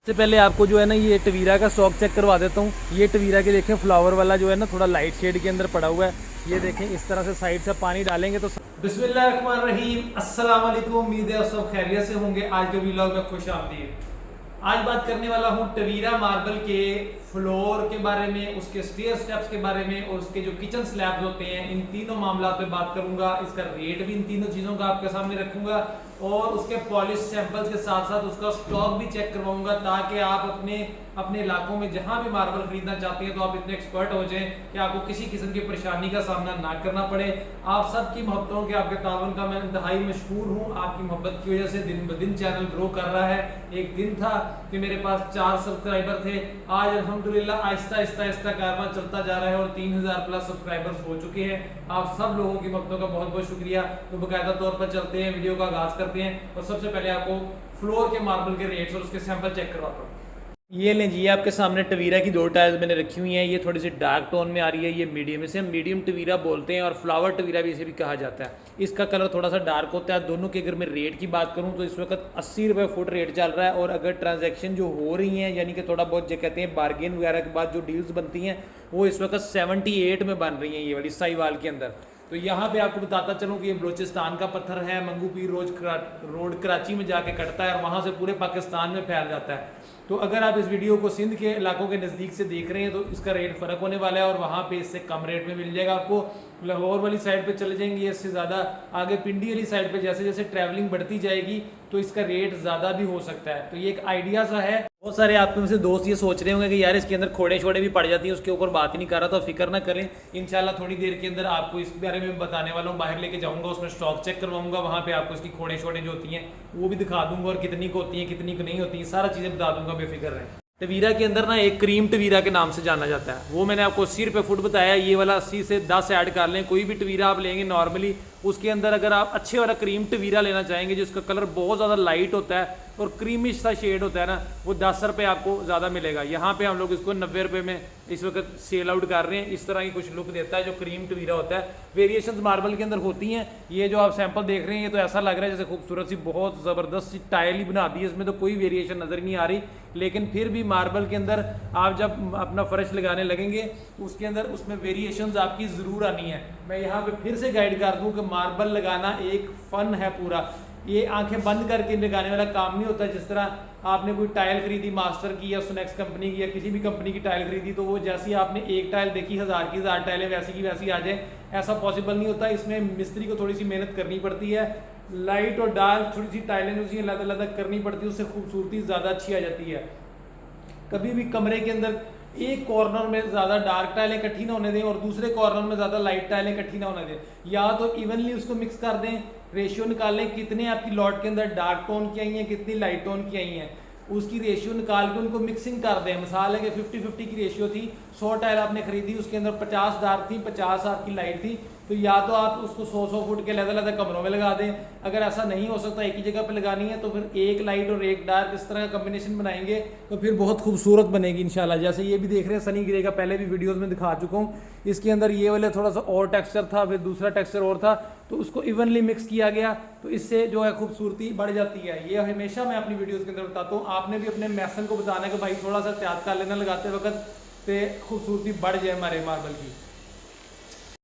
सबसे पहले आपको जो है ना ये टवीरा का स्टॉक चेक करवा देता हूँ। ये टवीरा के देखें फ्लावर वाला जो है ना थोड़ा लाइट शेड के अंदर पड़ा हुआ है। ये देखें इस तरह से साइड से पानी डालेंगे तो बिस्मिल्लाहिर्रहमानिर्रहीम, अस्सलाम वालेकुम। उम्मीद है सब खैरियत से होंगे। आज के व्लॉग में खुश आमदीद। आज बात करने वाला हूँ टवीरा मार्बल के फ्लोर के बारे में, उसके स्टेयर स्टेप्स के बारे में और उसके जो किचन स्लैब्स होते हैं, इन तीनों मामला पे बात करूंगा। इसका रेट भी इन तीनों चीज़ों का आपके सामने रखूंगा और उसके पॉलिश सैंपल्स के साथ साथ उसका स्टॉक भी चेक करवाऊंगा, ताकि आप अपने इलाकों में जहां भी मार्बल खरीदना चाहते हैं तो आप इतने एक्सपर्ट हो जाएं कि आपको किसी किस्म की परेशानी का सामना ना करना पड़े। आप सबकी मोहब्बतों के आपके तावन का मैं इंतहाई मशहूर हूँ। आपकी मोहब्बत की वजह से दिन ब दिन चैनल ग्रो कर रहा है। एक दिन था कि मेरे पास 4 सब्सक्राइबर थे, आज अल्हम्दुलिल्लाह आहिस्ता आहिस्ता आहिस्ता कारवां चलता जा रहा है और 3000 प्लस सब्सक्राइबर्स हो चुके हैं। आप सब लोगों की मोहब्बतों का बहुत बहुत शुक्रिया। तो बाकायदा तौर पर चलते हैं, वीडियो का आगाज करते हैं और सबसे पहले आपको फ्लोर के मार्बल के रेट्स और उसके सैंपल चेक करवाता हूँ। ये लें जी, आपके सामने टवीरा की 2 टाइल्स मैंने रखी हुई हैं। ये थोड़ी सी डार्क टोन में आ रही है, ये मीडियम, इसे हम मीडियम टवीरा बोलते हैं और फ्लावर टवीरा भी इसे भी कहा जाता है। इसका कलर थोड़ा सा डार्क होता है। दोनों के अगर मैं रेट की बात करूं तो इस वक्त 80 रुपये फुट रेट चल रहा है और अगर ट्रांजैक्शन जो हो रही हैं यानी कि थोड़ा बहुत जो कहते हैं बार्गेन वगैरह के बाद जो डील्स बनती हैं वो इस वक्त 78 में बन रही हैं, ये वाली साहिवाल के अंदर। तो यहाँ पे आपको बताता चलूँ कि ये बलोचिस्तान का पत्थर है। मंगू पीर रोड कराची में जाके कटता है और वहाँ से पूरे पाकिस्तान में फैल जाता है। तो अगर आप इस वीडियो को सिंध के इलाकों के नज़दीक से देख रहे हैं तो इसका रेट फ़र्क होने वाला है और वहाँ पे इससे कम रेट में मिल जाएगा आपको। लाहौर वाली साइड पे चले जाएंगे, इससे ज़्यादा आगे पिंडी वाली साइड पे जैसे जैसे ट्रैवलिंग बढ़ती जाएगी तो इसका रेट ज़्यादा भी हो सकता है। तो ये एक आइडिया सा है। बहुत सारे आपके में से दोस्त ये सोच रहे होंगे कि यार इसके अंदर खोड़े छोड़े भी पड़ जाती हैं, उसके ऊपर बात ही नहीं कर रहा। तो फिक्र ना करें, इंशाल्लाह थोड़ी देर के अंदर आपको इस बारे में बताने वाला हूँ। बाहर लेके जाऊँगा, उसमें स्टॉक चेक करवाऊँगा, वहाँ पे आपको इसकी खोड़े छोड़े जो होती हैं वो भी दिखा दूँगा और कितनी को होती हैं कितनी को नहीं होती, सारा चीज़ें बता दूँगा, बेफिक्र रहें। टवीरा के अंदर ना एक क्रीम टवीरा के नाम से जाना जाता है, वो मैंने आपको 80 रुपये फुट बताया। ये वाला 80 से 10 ऐड कर लें। कोई भी टवीरा आप लेंगे नॉर्मली, उसके अंदर अगर आप अच्छे वाला क्रीम टवीरा लेना चाहेंगे जिसका कलर बहुत ज़्यादा लाइट होता है और क्रीमिश सा शेड होता है ना, वो 10 रुपये आपको ज़्यादा मिलेगा। यहाँ पे हम लोग इसको 90 रुपये में इस वक्त सेल आउट कर रहे हैं। इस तरह की कुछ लुक देता है जो क्रीम टवीरा होता है। वेरिएशंस मार्बल के अंदर होती हैं। ये जो आप सैंपल देख रहे हैं ये तो ऐसा लग रहा है जैसे खूबसूरत सी बहुत ज़बरदस्त सी टाइल ही बना दी है, इसमें तो कोई वेरिएशन नज़र नहीं आ रही। लेकिन फिर भी मार्बल के अंदर आप जब अपना फर्श लगाने लगेंगे उसके अंदर उसमें वेरिएशंस आपकी ज़रूर आनी है। मैं यहाँ पे फिर से गाइड कर दूँ कि मार्बल लगाना एक फ़न है पूरा। ये आंखें बंद करके लगाने वाला काम नहीं होता। जिस तरह आपने कोई टाइल खरीदी मास्टर की या सुनेक्स कंपनी की या किसी भी कंपनी की टाइल खरीदी तो वो जैसी आपने एक टाइल देखी 1000 टाइलें वैसी की वैसी आ जाए, ऐसा पॉसिबल नहीं होता। इसमें मिस्त्री को थोड़ी सी मेहनत करनी पड़ती है। लाइट और डार्क थोड़ी सी टाइलें जो सी अलग अलग करनी पड़ती है, उससे खूबसूरती ज़्यादा अच्छी आ जाती है। कभी भी कमरे के अंदर एक कॉर्नर में ज़्यादा डार्क टाइलें इकट्ठी ना होने दें और दूसरे कॉर्नर में ज़्यादा लाइट टाइलें इकट्ठी ना होने दें। या तो इवनली उसको मिक्स कर दें, रेशियो निकालें कितने आपकी लॉट के अंदर डार्क टोन की आई हैं कितनी लाइट टोन की आई हैं, उसकी रेशियो निकाल के उनको मिक्सिंग कर दें। मिसाल है कि 50-50 की रेशियो थी, 100 टाइल आपने खरीदी, उसके अंदर 50 डार्क थी 50 आपकी लाइट थी, तो या तो आप उसको 100-100 फुट के अलग-अलग कमरों में लगा दें। अगर ऐसा नहीं हो सकता एक ही जगह पे लगानी है तो फिर एक लाइट और एक डार्क इस तरह का कॉम्बिनेशन बनाएंगे तो फिर बहुत खूबसूरत बनेगी इंशाल्लाह। जैसे ये भी देख रहे हैं सनी ग्रे का, पहले भी वीडियोस में दिखा चुका हूँ। इसके अंदर ये वाले थोड़ा सा और टेक्सचर था, फिर दूसरा टेक्सचर और था, तो उसको इवनली मिक्स किया गया तो इससे जो है खूबसूरती बढ़ जाती है। ये हमेशा मैं अपनी वीडियोज़ के अंदर बताता हूँ। आपने भी अपने मैसन को बताना है कि भाई थोड़ा सा एहतियात कर लेना लगाते वक्त, तो खूबसूरती बढ़ जाए हमारे मार्बल की।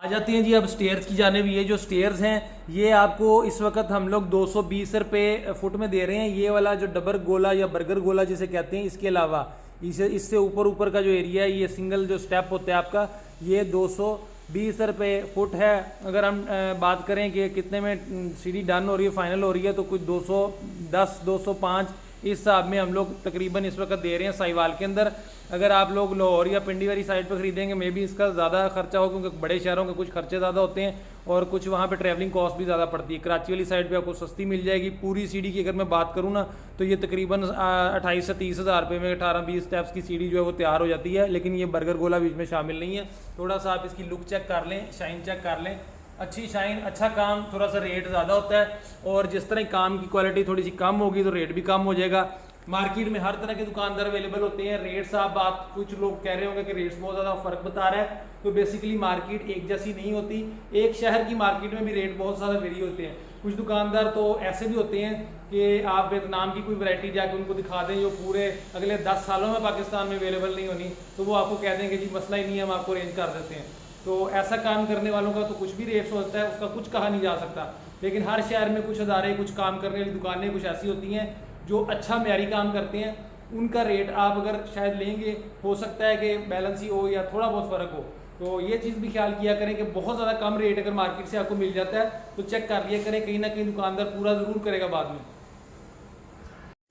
आ जाती हैं जी अब स्टेयर्स की जाने भी। ये जो स्टेयर्स हैं ये आपको इस वक्त हम लोग 220 रुपये फुट में दे रहे हैं। ये वाला जो डबर गोला या बर्गर गोला जिसे कहते हैं, इसके अलावा इससे ऊपर का जो एरिया है, ये सिंगल जो स्टेप होता है आपका, ये 220 रुपये फुट है। अगर हम बात करें कि कितने में सीढ़ी डन हो रही है, फाइनल हो रही है, तो कुछ 210 205 इस हिसाब में हम लोग तकरीबन इस वक्त दे रहे हैं साहिवाल के अंदर। अगर आप लोग लाहौर या पिंडी वाली साइड पर खरीदेंगे मे भी इसका ज़्यादा खर्चा हो, क्योंकि बड़े शहरों के कुछ खर्चे ज़्यादा होते हैं और कुछ वहाँ पे ट्रैवलिंग कॉस्ट भी ज़्यादा पड़ती है। कराची वाली साइड पे आपको सस्ती मिल जाएगी। पूरी सीढ़ी की अगर मैं बात करूँ ना तो ये तकरीबन 28 से 30 हज़ार रुपये में 18-20 स्टेप्स की सीढ़ी जो है वो तैयार हो जाती है। लेकिन ये बर्गर गोला बीच में शामिल नहीं है। थोड़ा सा आप इसकी लुक चेक कर लें, शाइन चेक कर लें, अच्छी शाइन अच्छा काम, थोड़ा सा रेट ज़्यादा होता है और जिस तरह काम की क्वालिटी थोड़ी सी कम होगी तो रेट भी कम हो जाएगा। मार्केट में हर तरह के दुकानदार अवेलेबल होते हैं। रेट्स आप बात कुछ लोग कह रहे होंगे कि रेट्स बहुत ज़्यादा फ़र्क बता रहा है, तो बेसिकली मार्केट एक जैसी नहीं होती। एक शहर की मार्केट में भी रेट बहुत ज़्यादा वेरी होते हैं। कुछ दुकानदार तो ऐसे भी होते हैं कि आप वियतनाम की कोई वैरायटी जाके उनको दिखा दें जो पूरे अगले 10 सालों में पाकिस्तान में अवेलेबल नहीं होनी, तो वो आपको कह देंगे जी मसला ही नहीं है, हम आपको अरेंज कर देते हैं। तो ऐसा काम करने वालों का तो कुछ भी रेट होता है, उसका कुछ कहा नहीं जा सकता। लेकिन हर शहर में कुछ अदारे, कुछ काम करने वाली दुकानें कुछ ऐसी होती हैं जो अच्छा म्यारी काम करते हैं, उनका रेट आप अगर शायद लेंगे, हो सकता है कि बैलेंस ही हो या थोड़ा बहुत फ़र्क हो। तो ये चीज़ भी ख्याल किया करें कि बहुत ज़्यादा कम रेट अगर मार्केट से आपको मिल जाता है तो चेक कर लिया करें, कहीं ना कहीं दुकानदार पूरा ज़रूर करेगा बाद में।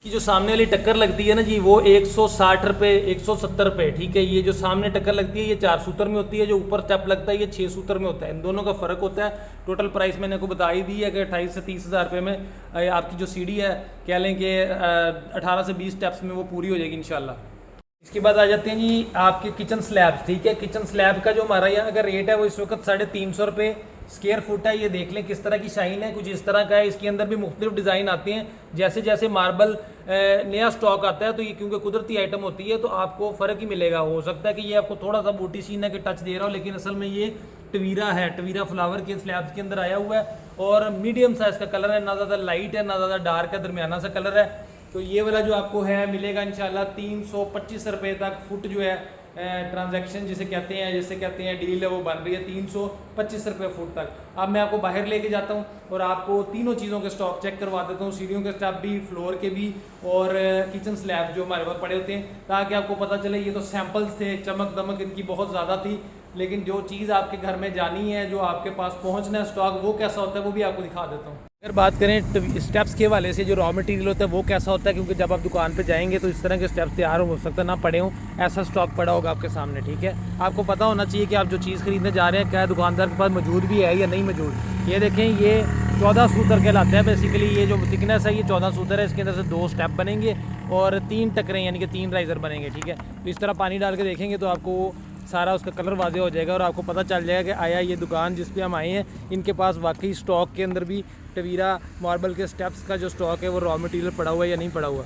कि जो सामने वाली टक्कर लगती है ना जी, वो 160 रुपये 170 रुपये, ठीक है। ये जो सामने टक्कर लगती है ये 4 सूतर में होती है, जो ऊपर स्टेप लगता है ये 6 सूतर में होता है। इन दोनों का फ़र्क होता है। टोटल प्राइस मैंने आपको बता ही दी है कि 28 से 30 हज़ार रुपये में आपकी जो सीढ़ी है, कह लें कि 18 से 20 स्टेप्स में वो पूरी हो जाएगी इंशाल्लाह। इसके बाद आ जाते हैं जी आपके किचन स्लैब्स, ठीक है। किचन स्लैब का जो हमारा यहाँ का रेट है वो इस वक्त 350 रुपये स्क्वायर फुट है। ये देख लें किस तरह की शाइन है, कुछ इस तरह का है। इसके अंदर भी मुख्तलिफ डिज़ाइन आते हैं, जैसे जैसे मार्बल नया स्टॉक आता है तो ये क्योंकि कुदरती आइटम होती है तो आपको फ़र्क ही मिलेगा। हो सकता है कि ये आपको थोड़ा सा बूटी सीना के टच दे रहा हो, लेकिन असल में ये टवीरा है, टवीरा फ्लावर के स्लैब्स के अंदर आया हुआ है और मीडियम साइज़ का कलर है, ना ज़्यादा लाइट है ना ज़्यादा डार्क है, दरमियाना सा कलर है। तो ये वाला जो आपको है मिलेगा इंशाल्लाह 325 रुपये तक फुट जो है ट्रांजैक्शन जिसे कहते हैं डील है वो बन रही है 325 रुपये फुट तक। अब मैं आपको बाहर लेके जाता हूँ और आपको तीनों चीज़ों के स्टॉक चेक करवा देता हूँ, सीढ़ियों के स्टॉक भी, फ्लोर के भी और किचन स्लैब जो हमारे पास पड़े होते हैं, ताकि आपको पता चले। ये तो सैंपल्स थे, चमक दमक इनकी बहुत ज़्यादा थी, लेकिन जो चीज़ आपके घर में जानी है, जो आपके पास पहुँचना है स्टॉक, वो कैसा होता है वो भी आपको दिखा देता हूँ। अगर बात करें स्टेप्स के वाले से, जो रॉ मटेरियल होता है वो कैसा होता है, क्योंकि जब आप दुकान पे जाएंगे तो इस तरह के स्टेप्स तैयार हो सकता है ना पड़े हों, ऐसा स्टॉक पड़ा होगा आपके सामने, ठीक है। आपको पता होना चाहिए कि आप जो चीज़ खरीदने जा रहे हैं क्या दुकानदार के पास मौजूद भी है या नहीं मौजूद। ये देखें, ये 14 सूतर कहलाता है बेसिकली। ये जो थिकनेस है ये 14 सूतर है। इसके अंदर से 2 स्टेप बनेंगे और 3 टकरें यानी कि 3 राइज़र बनेंगे, ठीक है। तो इस तरह पानी डाल के देखेंगे तो आपको सारा उसका कलर वाज़ेह हो जाएगा और आपको पता चल जाएगा कि आया ये दुकान जिस पे हम आए हैं इनके पास वाकई स्टॉक के अंदर भी टवीरा मार्बल के स्टेप्स का जो स्टॉक है वो रॉ मटेरियल पड़ा हुआ है या नहीं पड़ा हुआ।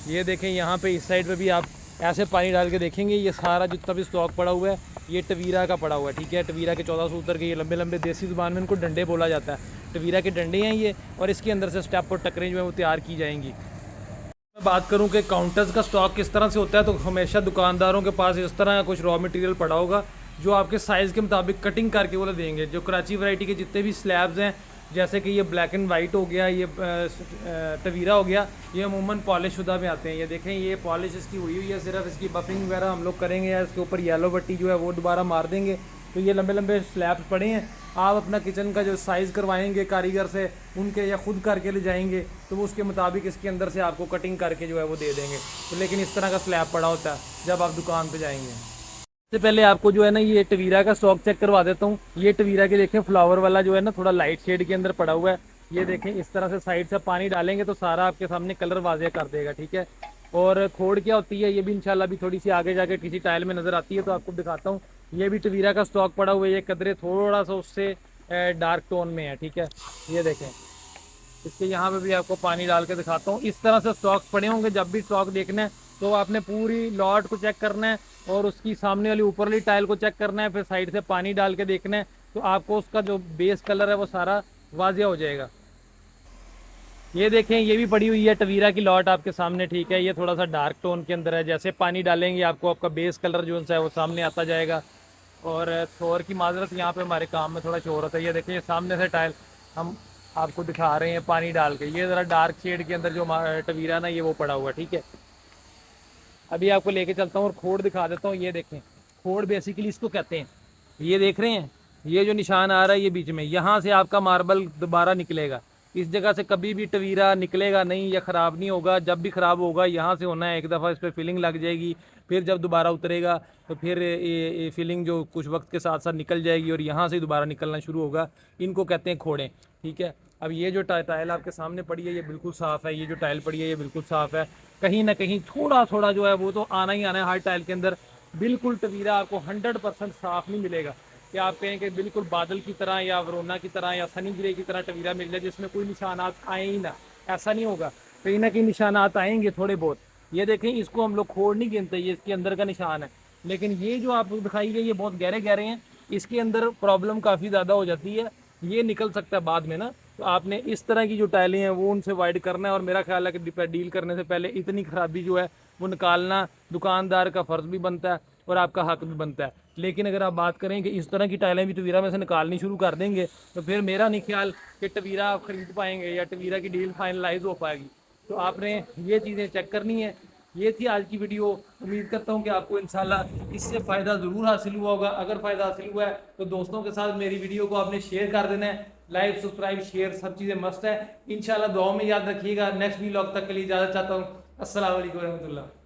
ये देखें, यहाँ पे इस साइड पे भी आप ऐसे पानी डाल के देखेंगे, ये सारा जितना भी स्टॉक पड़ा हुआ है ये टवीरा का पड़ा हुआ है, ठीक है। टवीरा के 14 सूतर के ये लंबे लंबे, देसी ज़ुबान में इनको डंडे बोला जाता है, टवीरा के डंडे हैं ये, और इसके अंदर से स्टेप और टकरें जो है वो तैयार की जाएंगी। मैं बात करूं कि काउंटर्स का स्टॉक किस तरह से होता है, तो हमेशा दुकानदारों के पास इस तरह का कुछ रॉ मटेरियल पड़ा होगा जो आपके साइज़ के मुताबिक कटिंग करके वो देंगे। जो कराची वैरायटी के जितने भी स्लैब्स हैं, जैसे कि ये ब्लैक एंड वाइट हो गया, ये टवीरा हो गया, ये अमूमन पॉलिश शुदा में आते हैं। ये देखें, ये पॉलिश इसकी हुई हुई है, सिर्फ इसकी बफिंग वगैरह हम लोग करेंगे या इसके ऊपर येलो पट्टी जो है वो दोबारा मार देंगे। तो ये लंबे लंबे स्लैब्स पड़े हैं। आप अपना किचन का जो साइज़ करवाएंगे कारीगर से उनके, या खुद करके ले जाएंगे, तो वो उसके मुताबिक इसके अंदर से आपको कटिंग करके जो है वो दे देंगे। तो लेकिन इस तरह का स्लैब पड़ा होता है जब आप दुकान पे जाएंगे। सबसे पहले आपको जो है ना ये टवीरा का स्टॉक चेक करवा देता हूँ। ये टवीरा के देखें फ्लावर वाला जो है ना थोड़ा लाइट शेड के अंदर पड़ा हुआ है। ये देखें, इस तरह से साइड से पानी डालेंगे तो सारा आपके सामने कलर वाज़ेह कर देगा, ठीक है। और खोड़ क्या होती है ये भी इंशाल्लाह भी थोड़ी सी आगे जाके किसी टाइल में नज़र आती है, तो आपको दिखाता हूँ। ये भी टवीरा का स्टॉक पड़ा हुआ है, ये कदरे थोड़ा सा उससे डार्क टोन में है, ठीक है। ये देखें, इसके यहाँ पे भी आपको पानी डाल के दिखाता हूँ। इस तरह से स्टॉक पड़े होंगे। जब भी स्टॉक देखना है तो आपने पूरी लॉट को चेक करना है और उसकी सामने वाली ऊपर वाली टाइल को चेक करना है, फिर साइड से पानी डाल के देखना है, तो आपको उसका जो बेस कलर है वो सारा वाज़ेह हो जाएगा। ये देखें, ये भी पड़ी हुई है टवीरा की लॉट आपके सामने, ठीक है। ये थोड़ा सा डार्क टोन के अंदर है। जैसे पानी डालेंगे आपको आपका बेस कलर जो है वो सामने आता जाएगा। और शोर की माजरत, यहाँ पे हमारे काम में थोड़ा शोर होता है। ये देखिए, सामने से टाइल हम आपको दिखा रहे हैं पानी डाल के। ये ज़रा डार्क शेड के अंदर जो टवीरा ना ये वो पड़ा हुआ है, ठीक है। अभी आपको लेके चलता हूँ और खोड़ दिखा देता हूँ। ये देखें, खोड़ बेसिकली इसको कहते हैं। ये देख रहे हैं, ये जो निशान आ रहा है ये बीच में, यहाँ से आपका मार्बल दोबारा निकलेगा। इस जगह से कभी भी टवीरा निकलेगा नहीं या ख़राब नहीं होगा। जब भी ख़राब होगा यहाँ से होना है। एक दफ़ा इस पर फिलिंग लग जाएगी, फिर जब दोबारा उतरेगा तो फिर ये फिलिंग जो कुछ वक्त के साथ साथ निकल जाएगी और यहाँ से दोबारा निकलना शुरू होगा। इनको कहते हैं खोड़ें, ठीक है। अब ये जो टाइल आपके सामने पड़ी है ये बिल्कुल साफ़ है। ये जो टाइल पड़ी है ये बिल्कुल साफ़ है। कहीं ना कहीं थोड़ा थोड़ा जो है वो तो आना ही आना है हर टाइल के अंदर। बिल्कुल टवीरा आपको 100% साफ़ नहीं मिलेगा कि आप कहें कि बिल्कुल बादल की तरह या वरोना की तरह या सनी ग्रे की तरह टवीरा मिल जाए जिसमें कोई निशानात आए ही ना। ऐसा नहीं होगा, कहीं ना कहीं निशानात आएंगे थोड़े बहुत। ये देखें, इसको हम लोग खोड़ नहीं गिनते, ये इसके अंदर का निशान है। लेकिन ये जो आपको दिखाई गई ये बहुत गहरे गहरे हैं, इसके अंदर प्रॉब्लम काफ़ी ज़्यादा हो जाती है। ये निकल सकता है बाद में ना, तो आपने इस तरह की जो टाइलें हैं वो उनसे वाइड करना है। और मेरा ख्याल है कि डील करने से पहले इतनी खराबी जो है वो निकालना दुकानदार का फ़र्ज़ भी बनता है और आपका हक भी बनता है। लेकिन अगर आप बात करें कि इस तरह की टाइलें भी टवीरा में से निकालनी शुरू कर देंगे तो फिर मेरा नहीं ख्याल कि टवीरा आप ख़रीद पाएंगे या टवीरा की डील फाइनलाइज हो पाएगी। तो आपने ये चीज़ें चेक करनी है। ये थी आज की वीडियो। उम्मीद करता हूँ कि आपको इंशाल्लाह इससे फ़ायदा ज़रूर हासिल हुआ होगा। अगर फ़ायदा हासिल हुआ है तो दोस्तों के साथ मेरी वीडियो को आपने शेयर कर देना है। लाइक सब्सक्राइब शेयर सब चीज़ें मस्त है। इंशाल्लाह दुआओं में याद रखिएगा। नेक्स्ट व्लॉग तक के लिए इजाज़त चाहता हूँ। अस्सलाम वालेकुम रहमतुल्लाह।